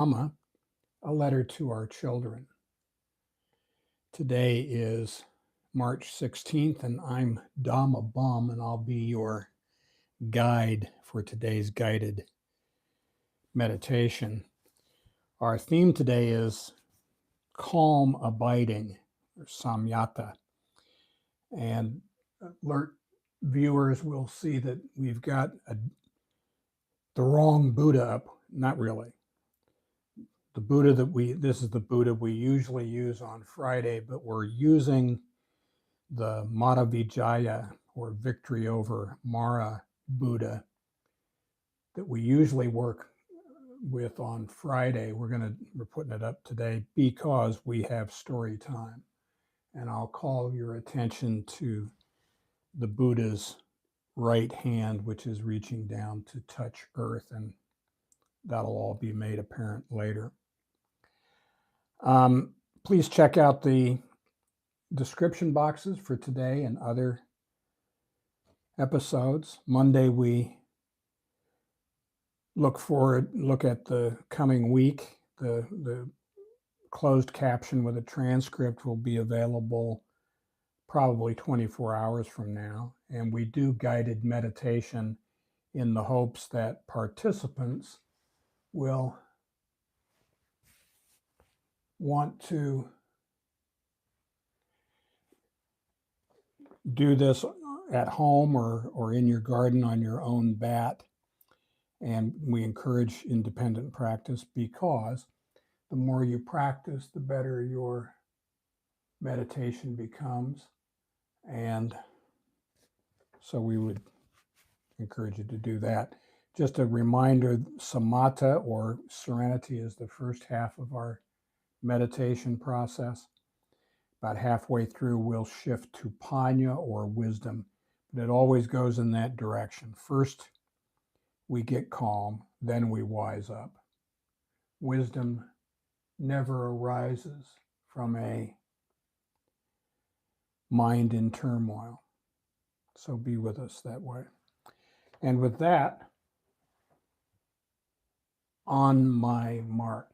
Dhamma, a letter to our children. Today is March 16th, and I'm Dhamma Bum, and I'll be your guide for today's guided meditation. Our theme today is calm abiding, or Samyatta. And alert viewers will see that we've got the wrong Buddha up. Not really. The Buddha this is the Buddha we usually use on Friday, but we're using the Madhavijaya, or victory over Mara Buddha, that we usually work with on Friday. We're putting it up today because we have story time. And I'll call your attention to the Buddha's right hand, which is reaching down to touch earth, and that'll all be made apparent later. Please check out the description boxes for today and other episodes. Monday, we look at the coming week. The closed caption with a transcript will be available probably 24 hours from now. And we do guided meditation in the hopes that participants will want to do this at home or in your garden on your own bat. And we encourage independent practice because the more you practice, the better your meditation becomes. And so we would encourage you to do that. Just a reminder, Samyatta, or serenity, is the first half of our meditation process. About halfway through, we'll shift to Panya, or wisdom, but it always goes in that direction. First, we get calm, then we wise up. Wisdom never arises from a mind in turmoil. So be with us that way. And with that, on my mark.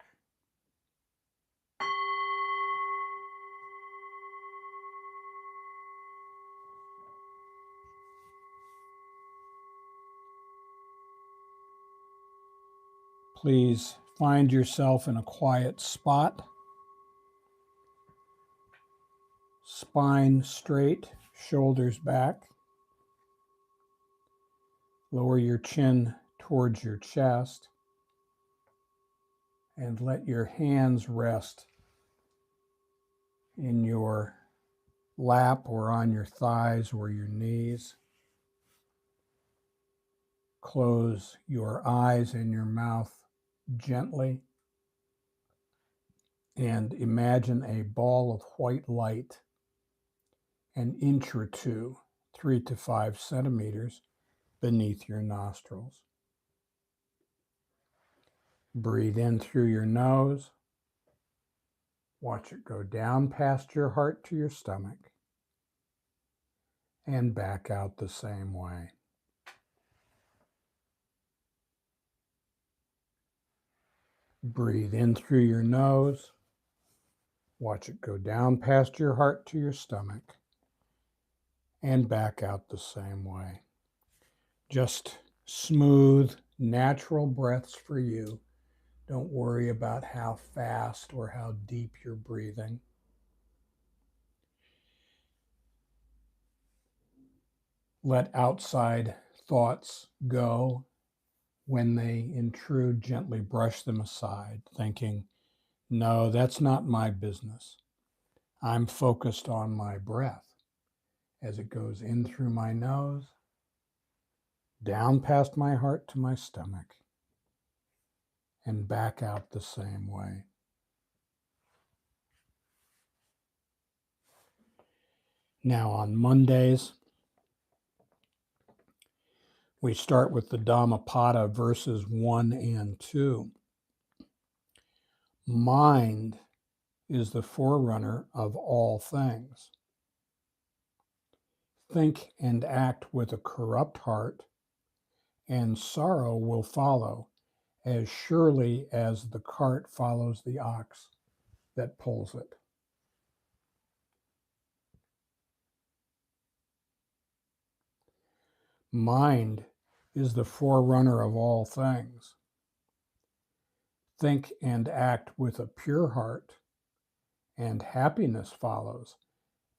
Please find yourself in a quiet spot. Spine straight, shoulders back. Lower your chin towards your chest. And let your hands rest in your lap or on your thighs or your knees. Close your eyes and your mouth gently, and imagine a ball of white light an inch or two, 3 to 5 centimeters, beneath your nostrils. Breathe in through your nose. Watch it go down past your heart to your stomach and back out the same way. Breathe in through your nose. Watch it go down past your heart to your stomach and back out the same way. Just smooth, natural breaths for you. Don't worry about how fast or how deep you're breathing. Let outside thoughts go. When they intrude, gently brush them aside, thinking, no, that's not my business. I'm focused on my breath as it goes in through my nose, down past my heart to my stomach, and back out the same way. Now on Mondays, we start with the Dhammapada, verses 1 and 2. Mind is the forerunner of all things. Think and act with a corrupt heart, and sorrow will follow as surely as the cart follows the ox that pulls it. Mind is the forerunner of all things. Think and act with a pure heart, and happiness follows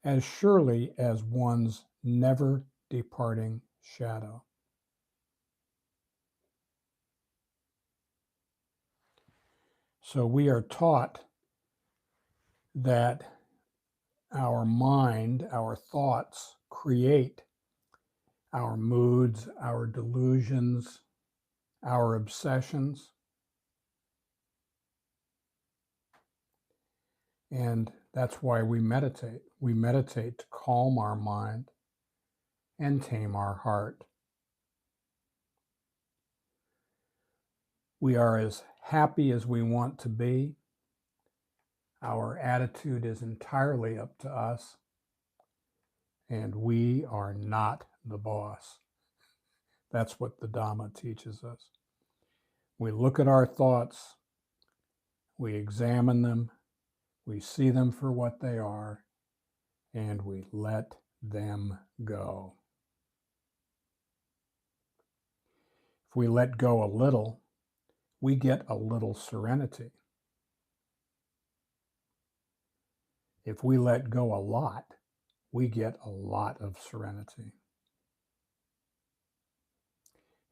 as surely as one's never departing shadow. So we are taught that our mind, our thoughts create our moods, our delusions, our obsessions. And that's why we meditate. We meditate to calm our mind and tame our heart. We are as happy as we want to be. Our attitude is entirely up to us, and we are not the boss. That's what the Dhamma teaches us. We look at our thoughts, we examine them, we see them for what they are, and we let them go. If we let go a little, we get a little serenity. If we let go a lot, we get a lot of serenity.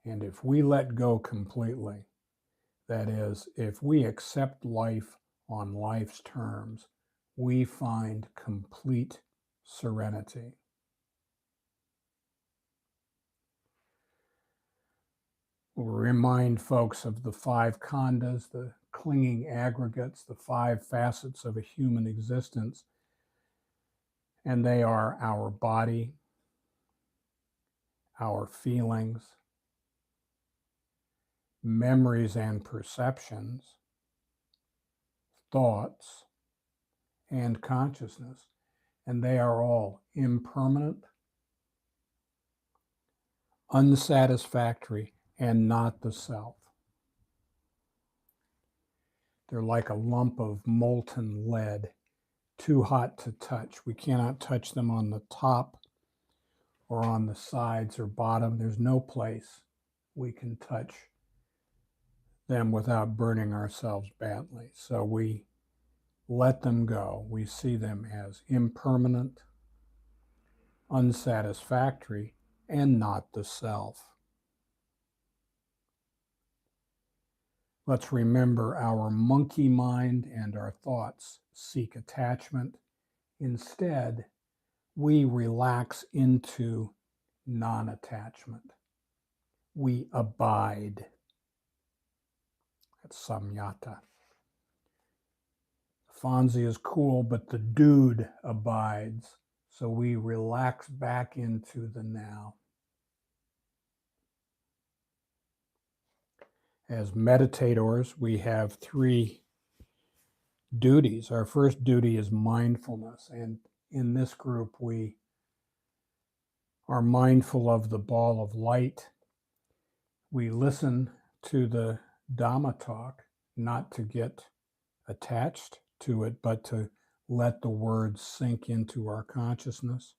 And if we let go completely, that is, if we accept life on life's terms, we find complete serenity. We'll remind folks of the 5 Khandhas, the clinging aggregates, the 5 facets of a human existence. And they are our body, our feelings, memories and perceptions, thoughts, and consciousness. And they are all impermanent, unsatisfactory, and not the self. They're like a lump of molten lead, too hot to touch. We cannot touch them on the top or on the sides or bottom. There's no place we can touch them without burning ourselves badly. So we let them go. We see them as impermanent, unsatisfactory, and not the self. Let's remember our monkey mind and our thoughts seek attachment. Instead, we relax into non-attachment. We abide. That's Samyatta. Fonzie is cool, but the dude abides. So we relax back into the now. As meditators, we have 3 duties. Our first duty is mindfulness. And in this group, we are mindful of the ball of light. We listen to the Dhamma talk, not to get attached to it, but to let the words sink into our consciousness.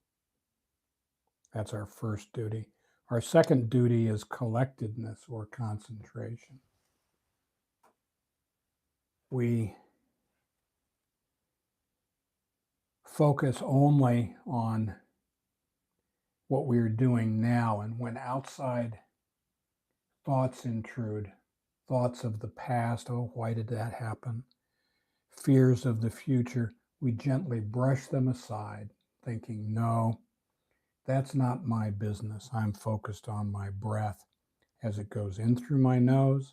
That's our first duty. Our second duty is collectedness or concentration. We focus only on what we are doing now, and when outside thoughts intrude, thoughts of the past, oh, why did that happen? Fears of the future, we gently brush them aside, thinking, no, that's not my business. I'm focused on my breath as it goes in through my nose,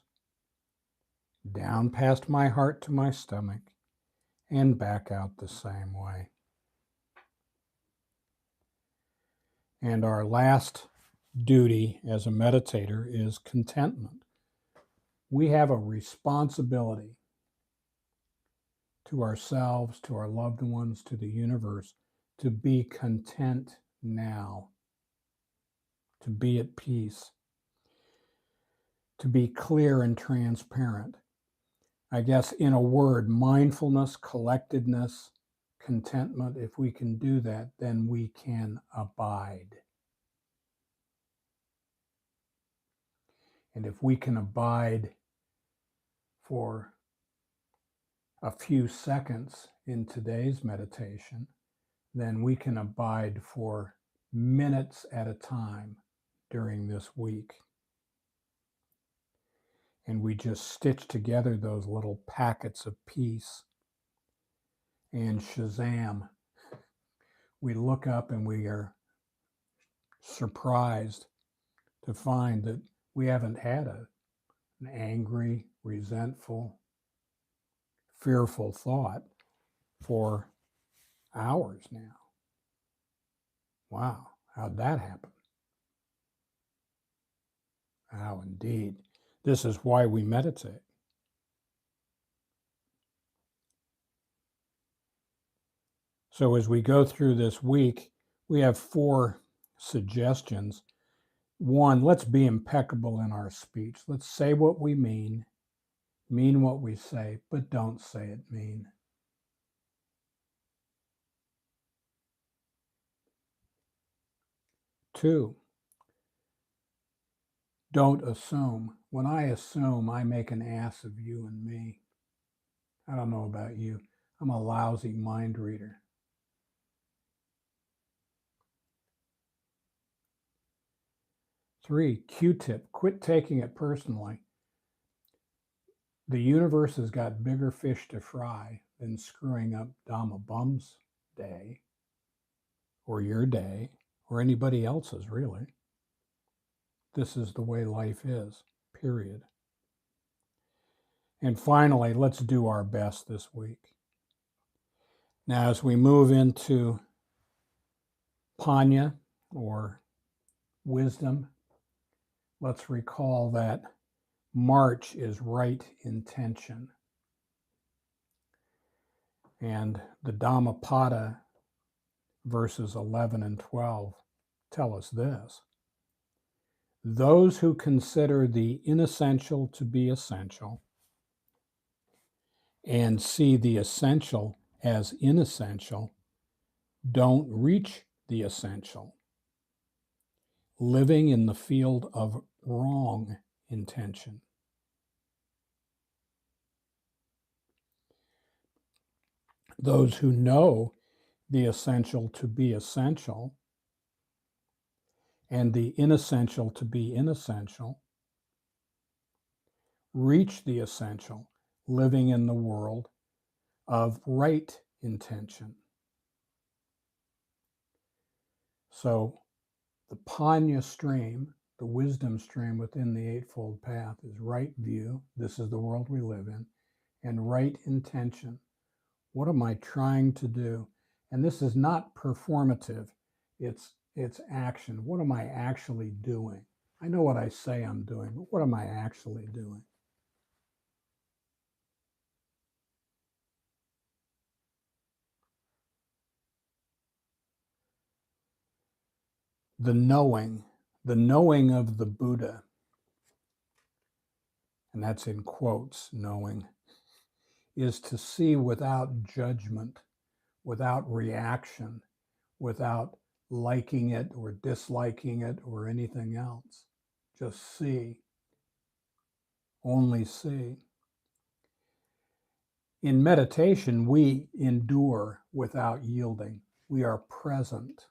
down past my heart to my stomach, and back out the same way. And our last duty as a meditator is contentment. We have a responsibility to ourselves, to our loved ones, to the universe, to be content now, to be at peace. to be clear and transparent. I guess in a word, mindfulness, collectedness, contentment. If we can do that, then we can abide. And if we can abide for a few seconds in today's meditation, then we can abide for minutes at a time during this week. And we just stitch together those little packets of peace. And Shazam, we look up and we are surprised to find that we haven't had an angry, resentful, fearful thought for hours now. Wow, how'd that happen? How indeed. This is why we meditate. So as we go through this week, we have 4 suggestions. 1, let's be impeccable in our speech. Let's say what we mean what we say, but don't say it mean. 2, don't assume. When I assume, I make an ass of you and me. I don't know about you. I'm a lousy mind reader. 3, Q-tip, quit taking it personally. The universe has got bigger fish to fry than screwing up Dhamma Bum's day, or your day, or anybody else's, really. This is the way life is, period. And finally, let's do our best this week. Now, as we move into Panya, or wisdom, let's recall that March is right intention. And the Dhammapada, verses 11 and 12, tell us this. Those who consider the inessential to be essential and see the essential as inessential don't reach the essential, living in the field of wrong intention. Those who know the essential to be essential and the inessential to be inessential reach the essential, living in the world of right intention. So the Panya stream, the wisdom stream within the Eightfold Path, is right view. This is the world we live in. And right intention. What am I trying to do? And this is not performative. It's action. What am I actually doing? I know what I say I'm doing, but what am I actually doing? The knowing of the Buddha, and that's in quotes, knowing, is to see without judgment, without reaction, without liking it or disliking it or anything else. Just see, only see. In meditation, we endure without yielding. We are present.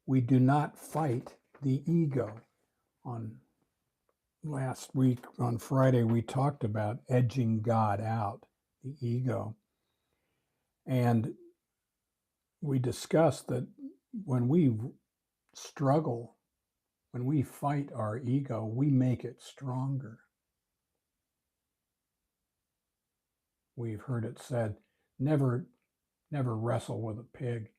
We do not fight the ego. On last week, on Friday, we talked about edging God out, the ego. And we discussed that when we struggle, when we fight our ego, we make it stronger. We've heard it said, never wrestle with a pig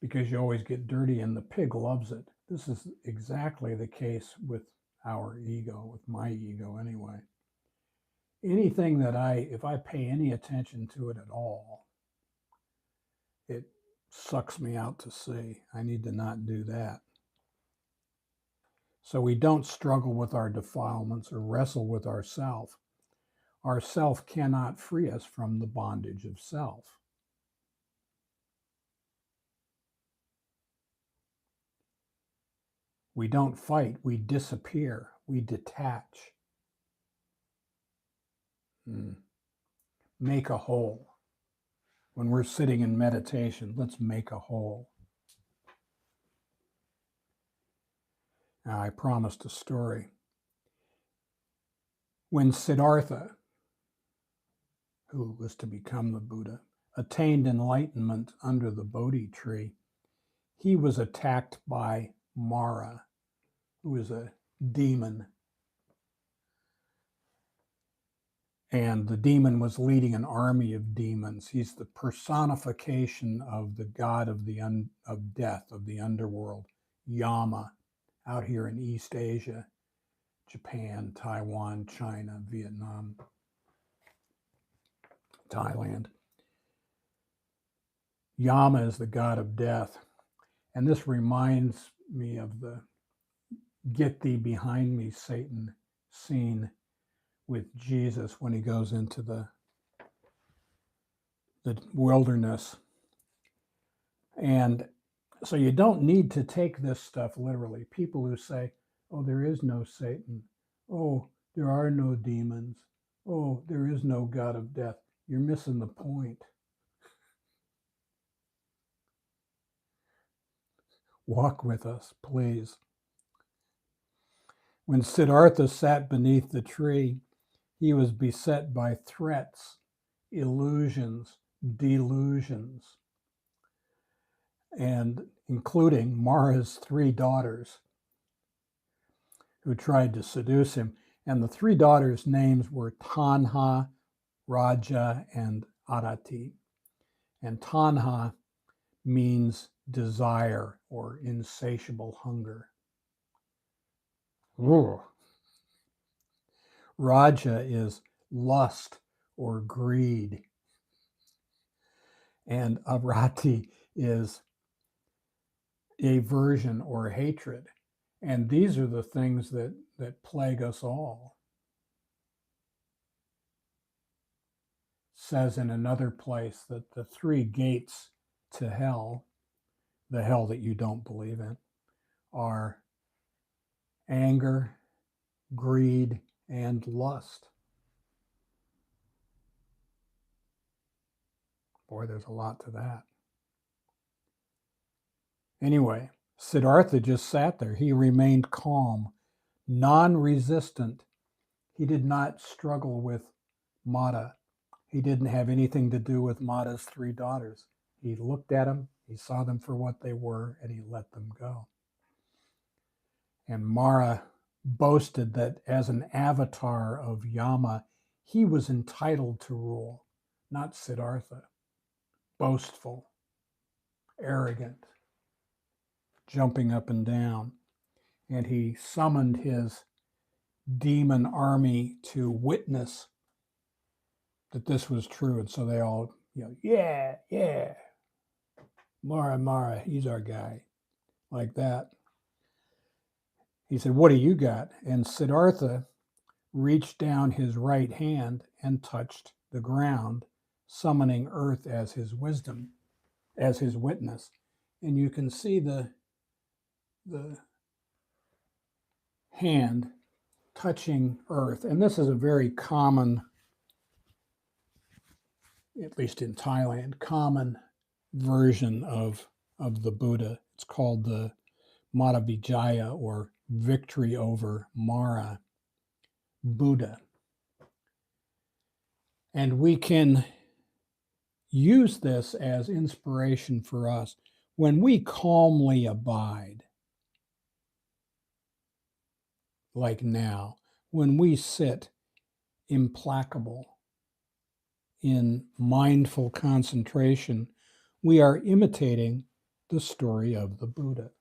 because you always get dirty and the pig loves it. This is exactly the case with our ego, with my ego anyway. Anything that if I pay any attention to it at all, it sucks me out to sea. I need to not do that. So we don't struggle with our defilements or wrestle with ourself. Our self cannot free us from the bondage of self. We don't fight, we disappear, we detach. Make a whole. When we're sitting in meditation, let's make a whole. Now, I promised a story. When Siddhartha, who was to become the Buddha, attained enlightenment under the Bodhi tree, he was attacked by Mara, who is a demon. And the demon was leading an army of demons. He's the personification of the god of of death, of the underworld, Yama, out here in East Asia, Japan, Taiwan, China, Vietnam, Thailand. Yama is the god of death. And this reminds me of the "Get thee behind me, Satan" scene with Jesus when he goes into the wilderness. And so you don't need to take this stuff literally. People who say, oh, there is no Satan. Oh, there are no demons. Oh, there is no God of death. You're missing the point. Walk with us, please. When Siddhartha sat beneath the tree, he was beset by threats, illusions, delusions, and including Mara's 3 daughters who tried to seduce him. And the 3 daughters' names were Tanha, Raja, and Arati. And Tanha means desire or insatiable hunger. Ooh. Raja is lust or greed. And Arati is aversion or hatred. And these are the things that plague us all. Says in another place that the 3 gates to hell, the hell that you don't believe in, are anger, greed, and lust. Boy, there's a lot to that. Anyway, Siddhartha just sat there. He remained calm, non-resistant. He did not struggle with Mata. He didn't have anything to do with Mata's 3 daughters. He looked at them, he saw them for what they were, and he let them go. And Mara boasted that as an avatar of Yama, he was entitled to rule, not Siddhartha. Boastful, arrogant, jumping up and down. And he summoned his demon army to witness that this was true. And so they all, yeah, Mara, he's our guy, like that. He said, what do you got? And Siddhartha reached down his right hand and touched the ground, summoning earth as his wisdom, as his witness. And you can see the hand touching earth. And this is a very common, at least in Thailand, common version of the Buddha. It's called the Mata Vijaya, or victory over Mara Buddha. And we can use this as inspiration for us when we calmly abide, like now, when we sit implacable in mindful concentration, we are imitating the story of the Buddha.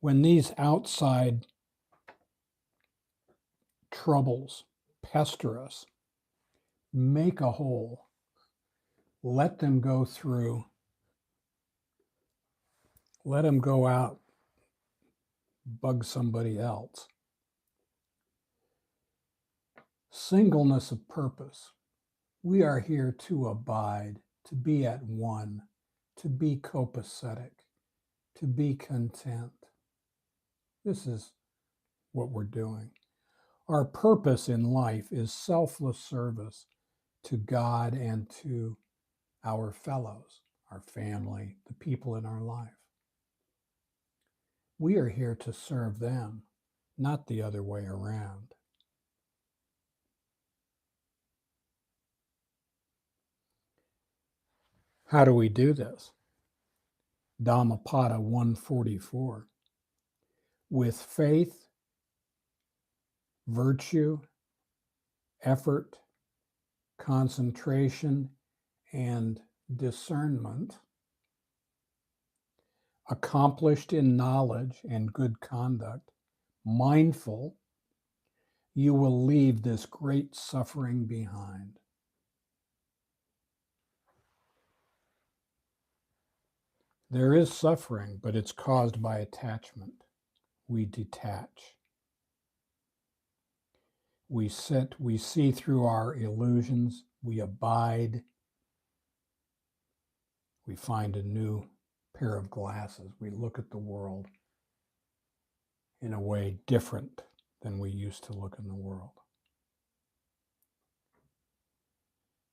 When these outside troubles pester us, make a hole, let them go through, Let him go out, bug somebody else. Singleness of purpose. We are here to abide, to be at one, to be copacetic, to be content. This is what we're doing. Our purpose in life is selfless service to God and to our fellows, our family, the people in our life. We are here to serve them, not the other way around. How do we do this? Dhammapada 144. With faith, virtue, effort, concentration, and discernment, accomplished in knowledge and good conduct, mindful, you will leave this great suffering behind. There is suffering, but it's caused by attachment. We detach. We sit, we see through our illusions, we abide, we find a new pair of glasses. We look at the world in a way different than we used to look in the world.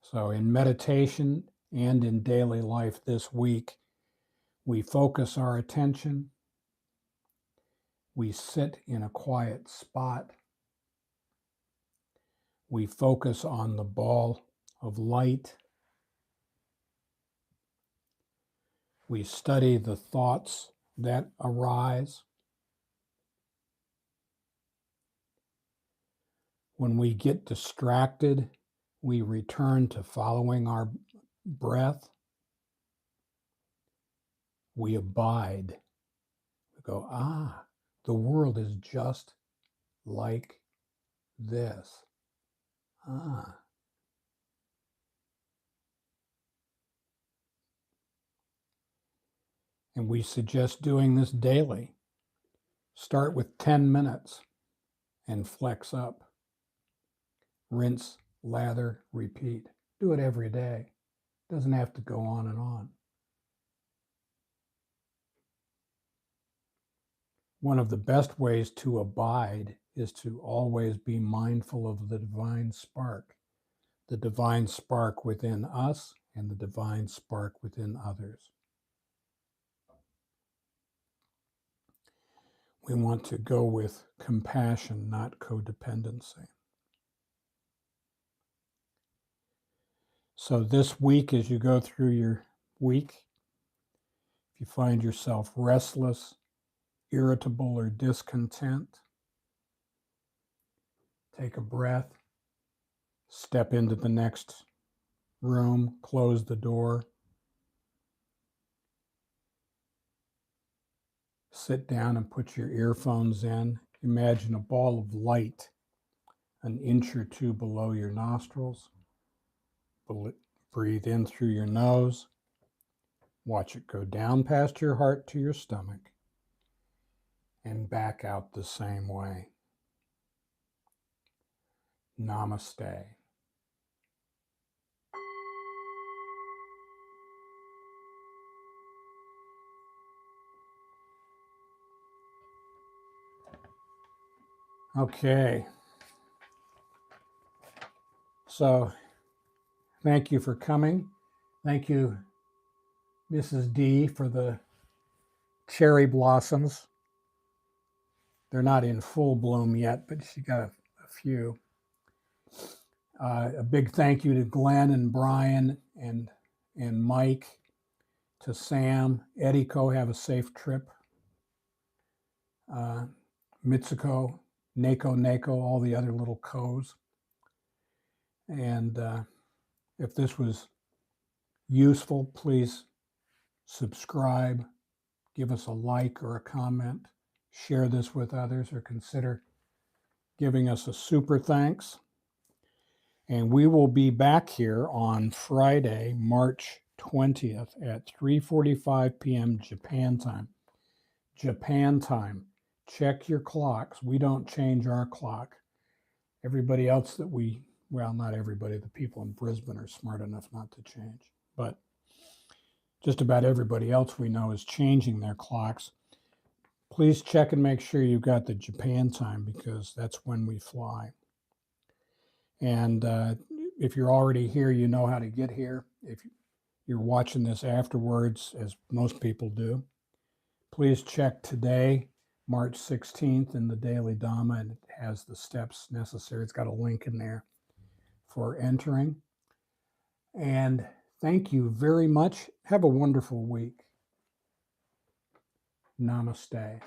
So in meditation and in daily life this week, we focus our attention, we sit in a quiet spot, we focus on the ball of light, we study the thoughts that arise. When we get distracted, we return to following our breath. We abide. We go, the world is just like this. And we suggest doing this daily. Start with 10 minutes and flex up. Rinse, lather, repeat. Do it every day. It doesn't have to go on and on. One of the best ways to abide is to always be mindful of the divine spark within us and the divine spark within others. We want to go with compassion, not codependency. So this week, as you go through your week, if you find yourself restless, irritable, or discontent, take a breath, step into the next room, close the door, sit down and put your earphones in. Imagine a ball of light an inch or two below your nostrils. Breathe in through your nose. Watch it go down past your heart to your stomach and back out the same way. Namaste. Okay. So, thank you for coming. Thank you, Mrs. D, for the cherry blossoms. They're not in full bloom yet, but she got a few. A big thank you to Glenn and Brian and Mike, to Sam, Eriko, have a safe trip. Mitsuko, Neko, all the other little Ko's. And if this was useful, please subscribe, give us a like or a comment, share this with others, or consider giving us a super thanks. And we will be back here on Friday, March 20th at 3:45 p.m. Japan time. Japan time. Check your clocks. We don't change our clock. Everybody else that well, not everybody, the people in Brisbane are smart enough not to change, but just about everybody else we know is changing their clocks. Please check and make sure you've got the Japan time, because that's when we fly. And if you're already here, you know how to get here. If you're watching this afterwards, as most people do, please check today, March 16th, in the Daily Dhamma, and it has the steps necessary. It's got a link in there for entering. And thank you very much. Have a wonderful week. Namaste.